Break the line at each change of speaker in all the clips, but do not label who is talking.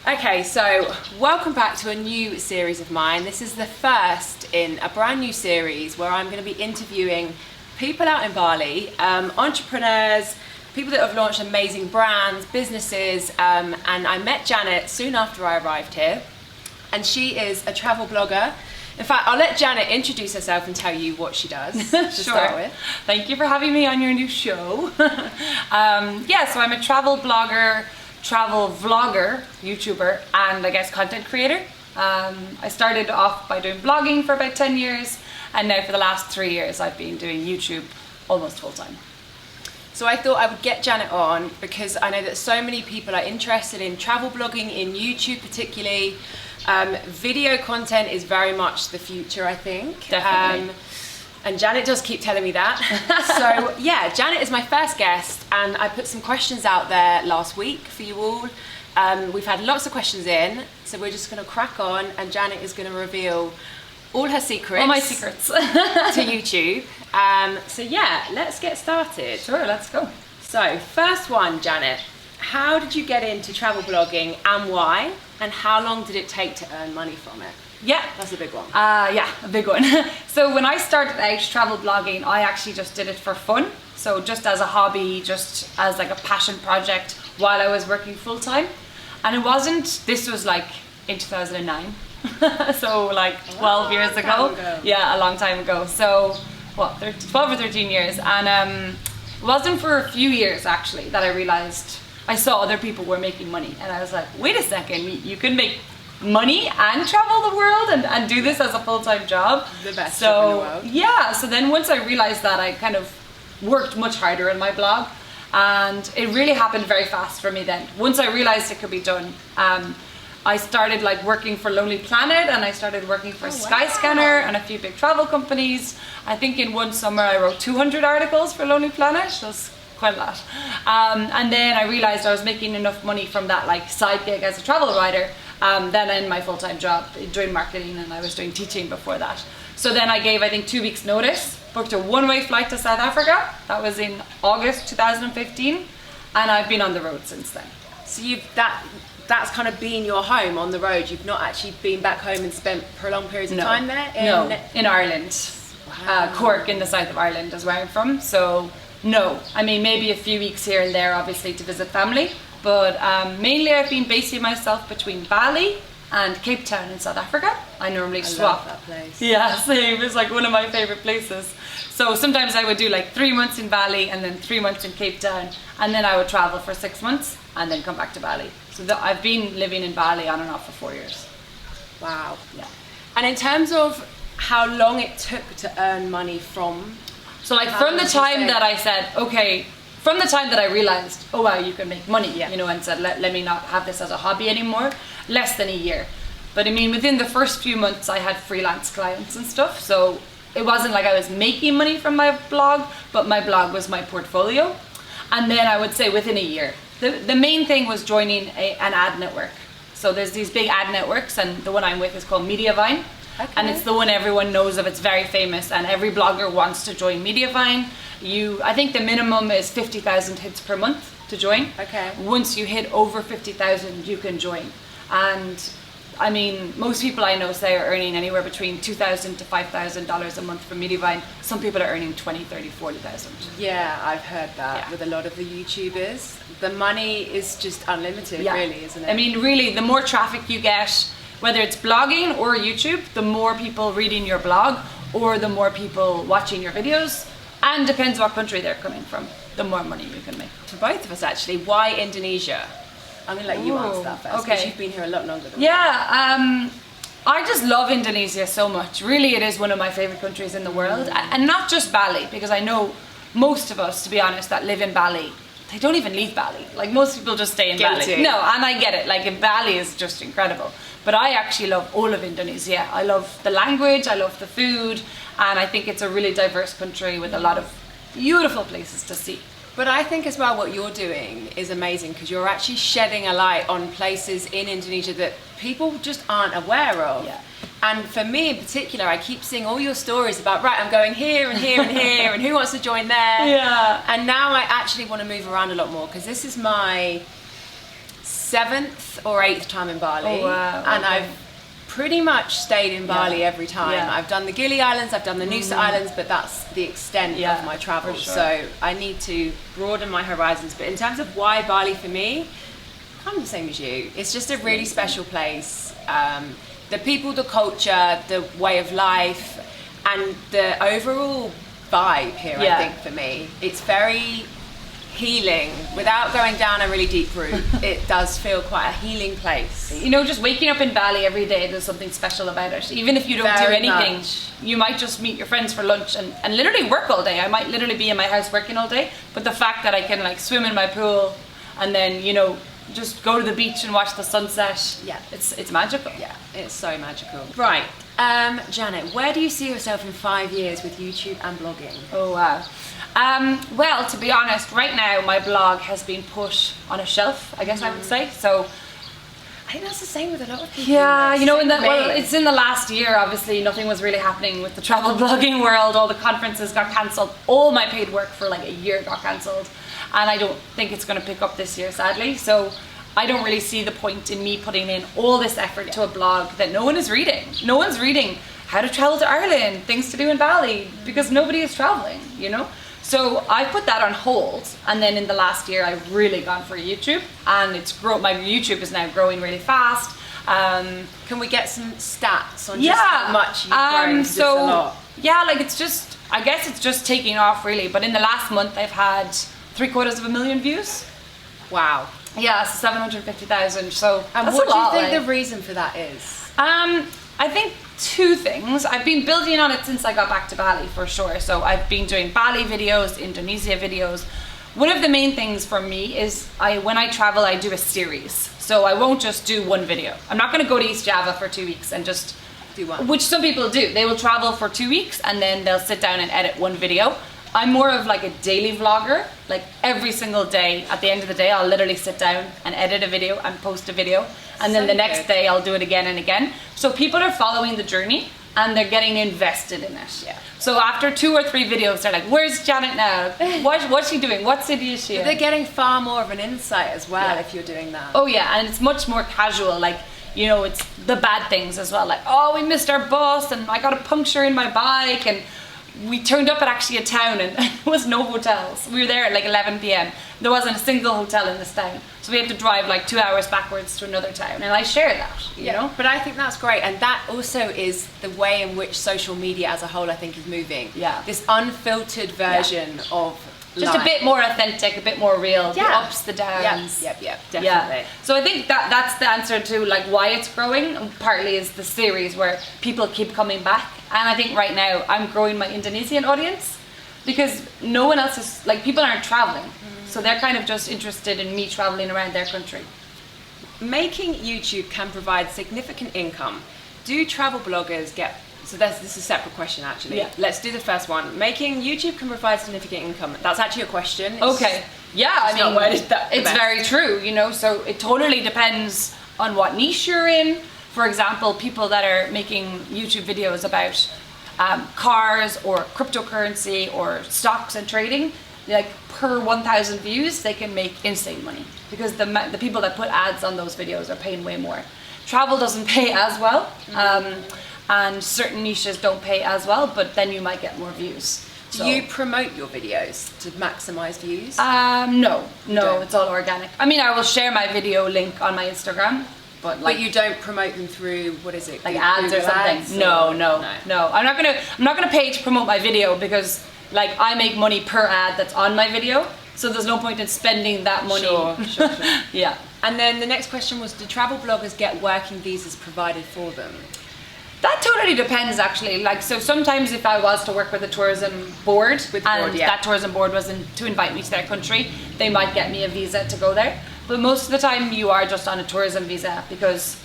Okay, so welcome back to a new series of mine. This is the first in a brand new series where I'm going to be interviewing people out in Bali, entrepreneurs, people that have launched amazing brands, businesses, and I met Janet soon after I arrived here, and she is a travel blogger. In fact, I'll let Janet introduce herself and tell you what she does to start with.
Thank you for having me on your new show. So I'm a travel blogger, travel vlogger, YouTuber, and I guess content creator. I started off by doing blogging for about 10 years, and now for the last 3 years I've been doing YouTube almost full time.
So I thought I would get Janet on because I know that so many people are interested in travel blogging, in YouTube particularly. Video content is very much the future, I think.
Definitely.
And Janet does keep telling me that. So yeah, Janet is my first guest, and I put some questions out there last week for you all. We've had lots of questions in, so we're just going to crack on, and Janet is going to reveal all her secrets.
All my secrets.
to YouTube. So yeah, let's get started.
Sure, let's go.
So first one, Janet, how did you get into travel blogging and why? And how long did it take to earn money from it?
Yeah,
that's a big one.
Yeah, a big one. So when I started out travel blogging, I actually just did it for fun. So just as a hobby, just as like a passion project while I was working full time. And it wasn't, this was like in 2009. So like 12 years ago. Yeah, a long time ago. So what, 12 or 13 years. And it wasn't for a few years actually that I realized I saw other people were making money. And I was like, wait a second, you can make money and travel the world and do this as a full-time job.
The best job in the world.
Yeah, so then once I realized that, I kind of worked much harder in my blog, and it really happened very fast for me then. Once I realized it could be done, I started like working for Lonely Planet, and I started working for Skyscanner and a few big travel companies. I think in one summer I wrote 200 articles for Lonely Planet. That's quite a lot. And then I realized I was making enough money from that like side gig as a travel writer, then in my full-time job doing marketing, and I was doing teaching before that. So then I gave, I think, 2 weeks notice, booked a one-way flight to South Africa. That was in August 2015, and I've been on the road since then.
So that's kind of been your home on the road. You've not actually been back home and spent prolonged periods of time there?
In Ireland.
Wow.
Cork in the south of Ireland is where I'm from. So no, I mean maybe a few weeks here and there obviously to visit family. But mainly I've been basing myself between Bali and Cape Town in South Africa. I normally swap.
I love that place.
Yeah, same. It's like one of my favorite places. So sometimes I would do like 3 months in Bali and then 3 months in Cape Town, and then I would travel for 6 months and then come back to Bali. So I've been living in Bali on and off for 4 years.
Wow.
Yeah.
And in terms of how long it took to earn money from?
So like from the time that I said, okay, from the time that I realized, oh wow, you can make money, you know, and said, let me not have this as a hobby anymore, less than a year. But I mean, within the first few months I had freelance clients and stuff. So it wasn't like I was making money from my blog, but my blog was my portfolio. And then I would say within a year, the main thing was joining an ad network. So there's these big ad networks, and the one I'm with is called Mediavine. Okay. And it's the one everyone knows of. It's very famous, and every blogger wants to join Mediavine. I think the minimum is 50,000 hits per month to join.
Okay.
Once you hit over 50,000, you can join. And I mean, most people I know say are earning anywhere between $2,000 to $5,000 a month from Mediavine. Some people are earning 20, 30, 40,000.
Yeah, I've heard that with a lot of the YouTubers. The money is just unlimited, really, isn't it?
I mean, really, the more traffic you get, whether it's blogging or YouTube, the more people reading your blog or the more people watching your videos, and depends what country they're coming from, the more money you can make.
For both of us actually, why Indonesia? I'm going to let you answer that first, because you've been here a lot longer than me.
Yeah, I just love Indonesia so much. Really, it is one of my favorite countries in the world. And not just Bali, because I know most of us, to be honest, that live in Bali, they don't even leave Bali. Like most people just stay in Bali. No, and I get it. Like Bali is just incredible. But I actually love all of Indonesia. I love the language, I love the food, and I think it's a really diverse country with a lot of beautiful places to see.
But I think as well what you're doing is amazing, because you're actually shedding a light on places in Indonesia that people just aren't aware of.
Yeah.
And for me in particular, I keep seeing all your stories about, right, I'm going here and here and here, and who wants to join there?
Yeah.
And now I actually want to move around a lot more, because this is my 7th or 8th time in Bali.
Oh, wow.
And
Okay.
I've pretty much stayed in Bali every time.
Yeah.
I've done the Gili Islands, I've done the Nusa Islands, but that's the extent of my travel.
for sure.
So I need to broaden my horizons. But in terms of why Bali for me, I'm the same as you. It's just a really special place. The people, the culture, the way of life, and the overall vibe here, I think, for me. It's very healing. Without going down a really deep route, it does feel quite a healing place.
You know, just waking up in Bali every day, there's something special about it. Even if you don't do
Very
anything,
much.
you might just meet your friends for lunch and literally work all day. I might literally be in my house working all day, but the fact that I can like swim in my pool and then, you know, just go to the beach and watch the sunset.
Yeah.
It's magical.
Yeah, it's so magical. Right, Janet, where do you see yourself in 5 years with YouTube and blogging?
Oh wow. Well, to be honest, right now my blog has been put on a shelf, I guess I would say. So
I think that's the same with a lot of people.
yeah, you know,
Same with me.
it's in the last year, obviously nothing was really happening with the travel blogging world. All the conferences got cancelled. All my paid work for like a year got cancelled. And I don't think it's going to pick up this year, sadly. So I don't really see the point in me putting in all this effort to a blog that no one is reading. No one's reading how to travel to Ireland, things to do in Bali, because nobody is traveling, you know? So I put that on hold, and then in the last year I've really gone for YouTube, and my YouTube is now growing really fast.
Can we get some stats on just how much you've grown? 'Cause
So
it's a lot.
yeah, like I guess it's just taking off really. But in the last month I've had 750,000 views.
Wow.
Yeah, so 750,000. So
And
that's
what
a
do you
lot,
think
like.
the reason for that is?
I think two things. I've been building on it since I got back to Bali for sure. So I've been doing Bali videos, Indonesia videos. One of the main things for me is when I travel, I do a series. So I won't just do one video. I'm not going to go to East Java for 2 weeks and just
Do one.
Which some people do. They will travel for 2 weeks and then they'll sit down and edit one video. I'm more of like a daily vlogger. Like every single day, at the end of the day, I'll literally sit down and edit a video and post a video. And then
So
the next
good.
day I'll do it again and again. So people are following the journey and they're getting invested in it.
Yeah.
So after 2 or 3 videos, they're like, where's Janet now? What's she doing? What city is she in?
They're getting far more of an insight as well
Yeah.
if you're doing that.
Oh yeah, and it's much more casual. Like, you know, it's the bad things as well. Like, oh, we missed our bus and I got a puncture in my bike and we turned up at actually a town and there was no hotels. We were there at like 11 p.m. There wasn't a single hotel in this town. So we had to drive like 2 hours backwards to another town. And I share that, you know?
But I think that's great, and that also is the way in which social media as a whole, I think, is moving.
Yeah.
This unfiltered version of
Just a
life.
bit more authentic, a bit more real. The
Yeah.
ups, the downs.
Yep, definitely.
Yeah. So I think that's the answer to like why it's growing. And partly is the series where people keep coming back. And I think right now I'm growing my Indonesian audience because no one else is, like, people aren't traveling. So they're kind of just interested in me traveling around their country.
Making YouTube can provide significant income. Do travel bloggers get... So this is a separate question, actually.
Yeah.
Let's do the first one. Making YouTube can provide significant income. That's actually a question. It's-
Okay. Yeah,
It's not worded that the
it's
best.
very true, you know, so it totally depends on what niche you're in. For example, people that are making YouTube videos about cars or cryptocurrency or stocks and trading, like per 1,000 views, they can make insane money because the people that put ads on those videos are paying way more. Travel doesn't pay as well, and certain niches don't pay as well, but then you might get more views.
Do you promote your videos to maximize views?
No,
don't?
it's all organic. I mean, I will share my video link on my Instagram, but like
But you don't promote them through, what is it?
like
Google
ads or something.
ads
No.
No.
I'm not gonna pay to promote my video because like I make money per ad that's on my video, so there's no point in spending that money.
Sure.
Yeah.
And then the next question was, do travel bloggers get working visas provided for them?
That totally depends, actually. Like, so sometimes if I was to work with a tourism board, that tourism board was to invite me to their country, they might get me a visa to go there. But most of the time, you are just on a tourism visa because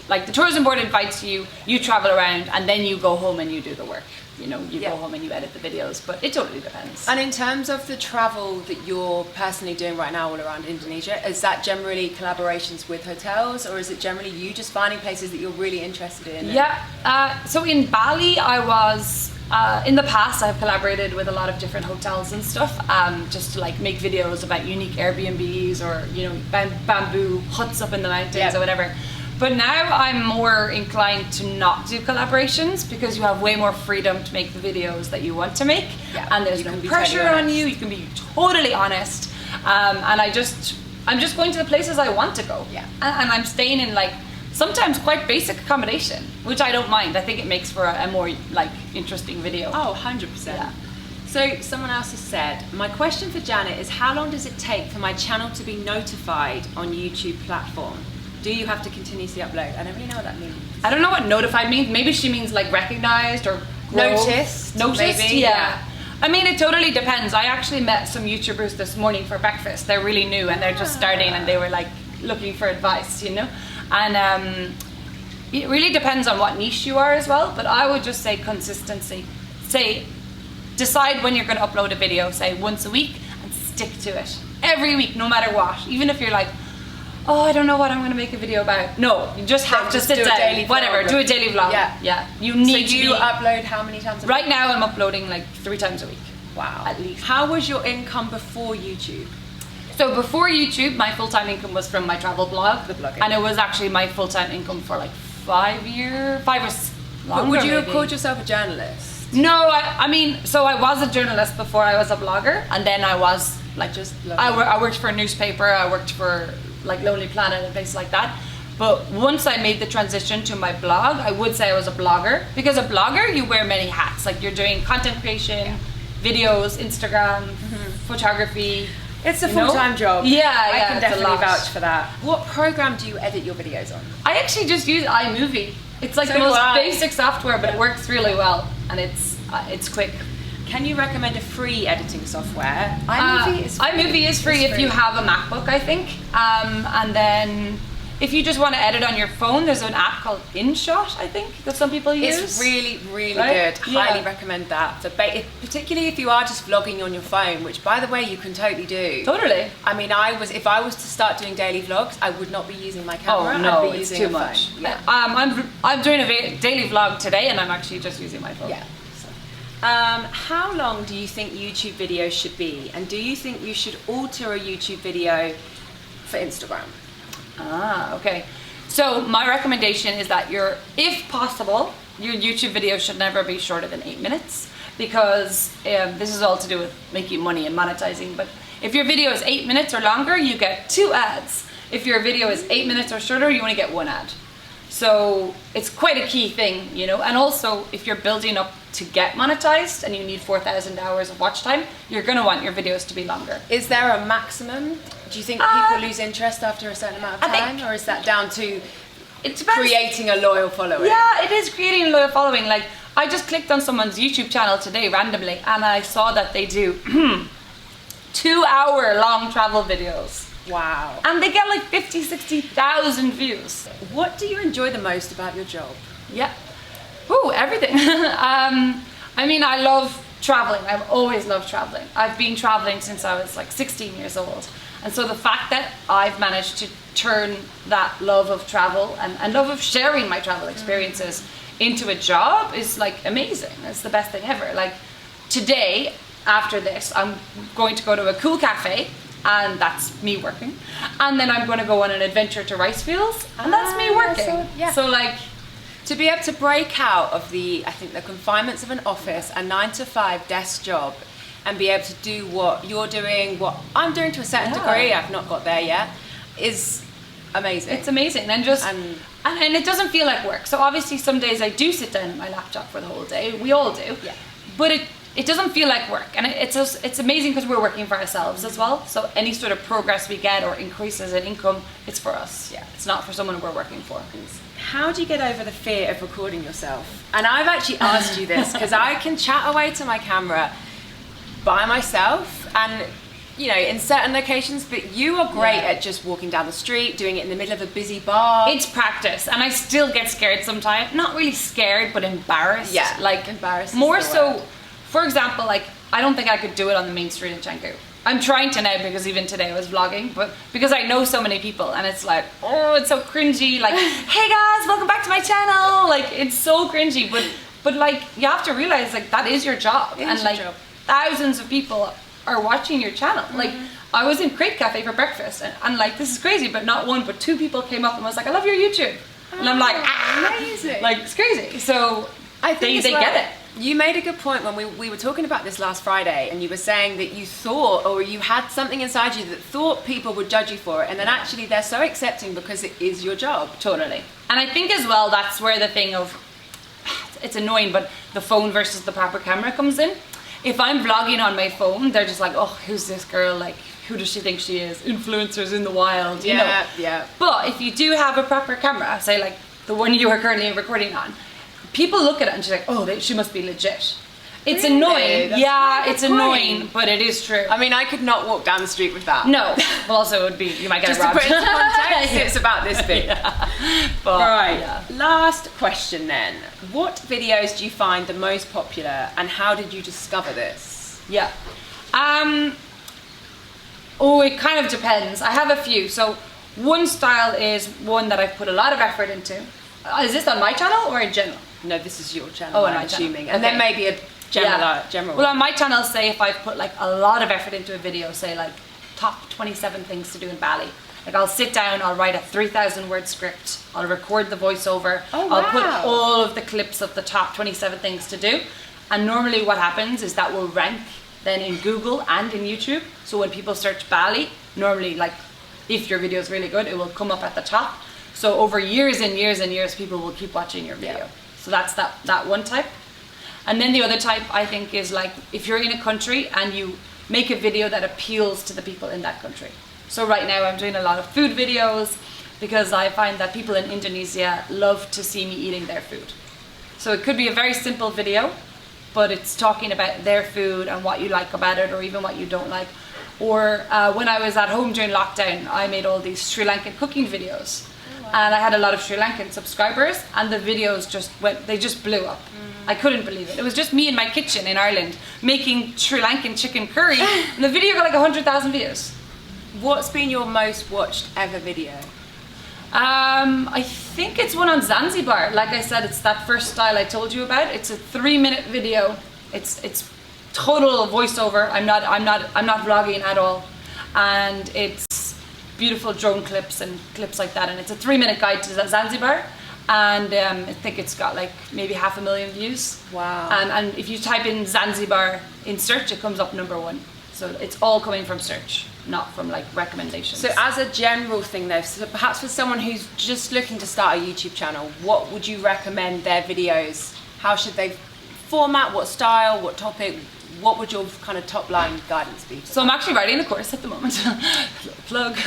like the tourism board invites you, you travel around, and then you go home and you do the work. You know, you go home and you edit the videos, but it totally depends.
And in terms of the travel that you're personally doing right now all around Indonesia, is that generally collaborations with hotels, or is it generally you just finding places that you're really interested in?
Yeah, so in Bali, I was, in the past, I've collaborated with a lot of different hotels and stuff, just to like make videos about unique Airbnbs or, you know, bamboo huts up in the mountains or whatever. But now I'm more inclined to not do collaborations because you have way more freedom to make the videos that you want to make, and there's no pressure on you. You can be totally honest, and I'm just going to the places I want to go, and I'm staying in like sometimes quite basic accommodation, which I don't mind. I think it makes for a more like interesting video.
Oh, 100%. Yeah. So someone else has said, my question for Janet is, how long does it take for my channel to be notified on YouTube platform? Do you have to continuously upload? I don't really know what that means.
I don't know what notified means. Maybe she means like recognized or
noticed.
Maybe, yeah. I mean, it totally depends. I actually met some YouTubers this morning for breakfast. They're really new and they're just starting, and they were like looking for advice, you know? And it really depends on what niche you are as well, but I would just say consistency. Decide when you're gonna upload a video, say once a week, and stick to it. Every week, no matter what. Even if you're like, oh, I don't know what I'm going to make a video about. No, you just have to sit down, whatever, do a daily vlog. Yeah. You need
to upload how many times a week?
Right now I'm uploading like 3 times a week.
Wow.
At least.
How was your income before YouTube?
So before YouTube, my full-time income was from my travel blog.
The blogging.
And it was actually my full-time income for like 5 years, 5 or longer.
But would you have
maybe.
called yourself a journalist?
No, I mean, so I was a journalist before I was a blogger, and then I was like I worked for a newspaper, I worked for like Lonely Planet and places like that. But once I made the transition to my blog, I would say I was a blogger, because a blogger, you wear many hats. Like you're doing content creation, videos, Instagram, photography.
It's a full-time job.
Yeah,
I can definitely vouch for that. What program do you edit your videos on?
I actually just use iMovie. It's like the most basic software, but it works really well, and it's quick.
Can you recommend a free editing software? iMovie
is free if you have a MacBook, I think. And then if you just want to edit on your phone, there's an app called InShot, I think, that some people use.
It's really, really good. Highly recommend that. So particularly if you are just vlogging on your phone, which, by the way, you can totally do.
Totally.
I mean, if I was to start doing daily vlogs, I would not be using my camera.
Oh no,
I'd be using
too much.
Phone. Yeah.
I'm doing a daily vlog today, and I'm actually just using my phone.
Yeah. How long do you think YouTube videos should be? And do you think you should alter a YouTube video for Instagram?
Okay. So my recommendation is that if possible, your YouTube video should never be shorter than 8 minutes, because this is all to do with making money and monetizing. But if your video is 8 minutes or longer, you get 2 ads. If your video is 8 minutes or shorter, you only get 1 ad. So it's quite a key thing, you know. And also, if you're building up to get monetized and you need 4,000 hours of watch time, you're going to want your videos to be longer.
Is there a maximum? Do you think people lose interest after a certain amount of time, or is that down to creating a loyal following?
Yeah, it is creating a loyal following. Like, I just clicked on someone's YouTube channel today randomly, and I saw that they do 2-hour-long travel videos.
Wow.
And they get like 50, 60,000 views.
What do you enjoy the most about your job?
Yeah. Ooh, everything. I mean, I love traveling. I've always loved traveling. I've been traveling since I was like 16 years old. And so the fact that I've managed to turn that love of travel and love of sharing my travel experiences into a job is like amazing. It's the best thing ever. Like today, after this, I'm going to go to a cool cafe, and that's me working. And then I'm going to go on an adventure to rice fields, and that's me working. So like,
to be able to break out of the confinements of an office, a 9-to-5 desk job, and be able to do what you're doing, what I'm doing to a certain degree, I've not got there yet, is amazing.
It's amazing. And it doesn't feel like work. So obviously some days I do sit down at my laptop for the whole day. We all do. Yeah. But it doesn't feel like work. And it's amazing because we're working for ourselves as well. So any sort of progress we get or increases in income, it's for us. Yeah. It's not for someone we're working for.
How do you get over the fear of recording yourself? And I've actually asked you this because I can chat away to my camera by myself, and you know, in certain locations, but you are great at just walking down the street, doing it in the middle of a busy bar.
It's practice, and I still get scared sometimes. Not really scared, but embarrassed.
Yeah,
like
embarrassed.
More so, for example, like I don't think I could do it on the main street in Canggu. I'm trying to now because even today I was vlogging, but because I know so many people and it's like, oh, it's so cringy. Like, hey guys, welcome back to my channel. Like, it's so cringy, but like you have to realize like that is your job, and like thousands of people are watching your channel. Like, I was in Crate Cafe for breakfast, and like this is crazy, but not one but two people came up and was like, I love your YouTube, and I'm like,
amazing.
Like it's crazy. So
I think
they get it.
You made a good point when we were talking about this last Friday, and you were saying that you thought, or you had something inside you that thought people would judge you for it, and then actually they're so accepting because it is your job.
Totally. And I think as well, that's where the thing of, it's annoying, but the phone versus the proper camera comes in. If I'm vlogging on my phone, they're just like, oh, who's this girl? Like, who does she think she is? Influencers in the wild, you know?
Yeah.
But if you do have a proper camera, say like the one you are currently recording on, people look at it and she's like, oh, she must be legit. It's
really?
Annoying.
That's
yeah, it's annoying, but it is true.
I mean, I could not walk down the street with that.
No. Well, also it would be, you might get
just
robbed.
to put it into context, it's about this big.
But,
right. Last question then. What videos do you find the most popular, and how did you discover this?
Yeah. Oh, it kind of depends. I have a few. So one style is one that I've put a lot of effort into. Is this on my channel or in general?
No, this is your channel, I'm assuming. And
okay.
then maybe a general.
Well, on my channel, say if I've put like a lot of effort into a video, say like top 27 things to do in Bali. Like I'll sit down, I'll write a 3,000 word script, I'll record the voiceover, I'll put all of the clips of the top 27 things to do. And normally what happens is that will rank then in Google and in YouTube. So when people search Bali, normally like if your video is really good, it will come up at the top. So over years and years and years, people will keep watching your video. Yeah. So that's that one type. And then the other type I think is like if you're in a country and you make a video that appeals to the people in that country. So right now I'm doing a lot of food videos because I find that people in Indonesia love to see me eating their food. So it could be a very simple video, but it's talking about their food and what you like about it or even what you don't like. Or when I was at home during lockdown, I made all these Sri Lankan cooking videos. And I had a lot of Sri Lankan subscribers, and the videos they just blew up. I couldn't believe it. It was just me in my kitchen in Ireland making Sri Lankan chicken curry, and the video got like 100,000 views.
What's been your most watched ever video?
I think it's one on Zanzibar. Like I said, it's that first style I told you about. It's a 3-minute video. It's total voiceover. I'm not vlogging at all, and it's beautiful drone clips and clips like that, and it's a 3-minute guide to Zanzibar, and I think it's got like maybe 500,000 views.
Wow.
And if you type in Zanzibar in search, it comes up #1. So it's all coming from search, not from like recommendations.
So as a general thing though, so perhaps for someone who's just looking to start a YouTube channel, what would you recommend their videos? How should they format? What style? What topic? What would your kind of top line guidance be?
So I'm actually writing a course at the moment, plug.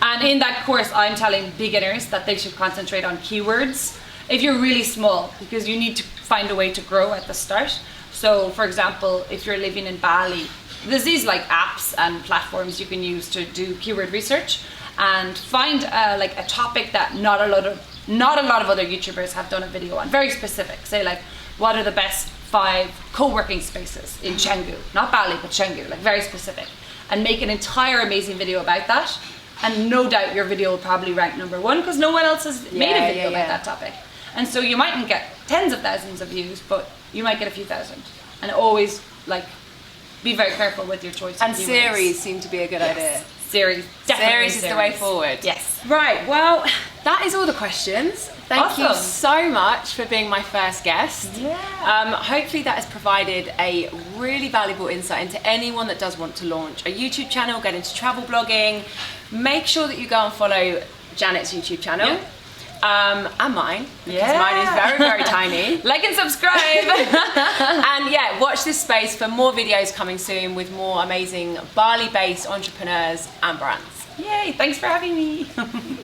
And in that course, I'm telling beginners that they should concentrate on keywords if you're really small, because you need to find a way to grow at the start. So for example, if you're living in Bali, there's these like apps and platforms you can use to do keyword research and find like a topic that not a lot of other YouTubers have done a video on. Very specific. Say like, what are the best 5 co-working spaces in Canggu? Not Bali, but Canggu, like very specific. And make an entire amazing video about that. And no doubt your video will probably rank #1 because no one else has made a video about that topic. And so you mightn't get tens of thousands of views, but you might get a few thousand. And always like be very careful with your choice.
And series seem to be a good idea.
Series, definitely.
Series is the way forward.
Yes.
Right, well, that is all the questions. Thank you so much for being my first guest.
Yeah.
Hopefully that has provided a really valuable insight into anyone that does want to launch a YouTube channel, get into travel blogging. Make sure that you go and follow Janet's YouTube channel.
Yeah.
And mine, because mine is very, very tiny.
Like and subscribe.
And yeah, watch this space for more videos coming soon with more amazing Bali-based entrepreneurs and brands.
Yay, thanks for having me.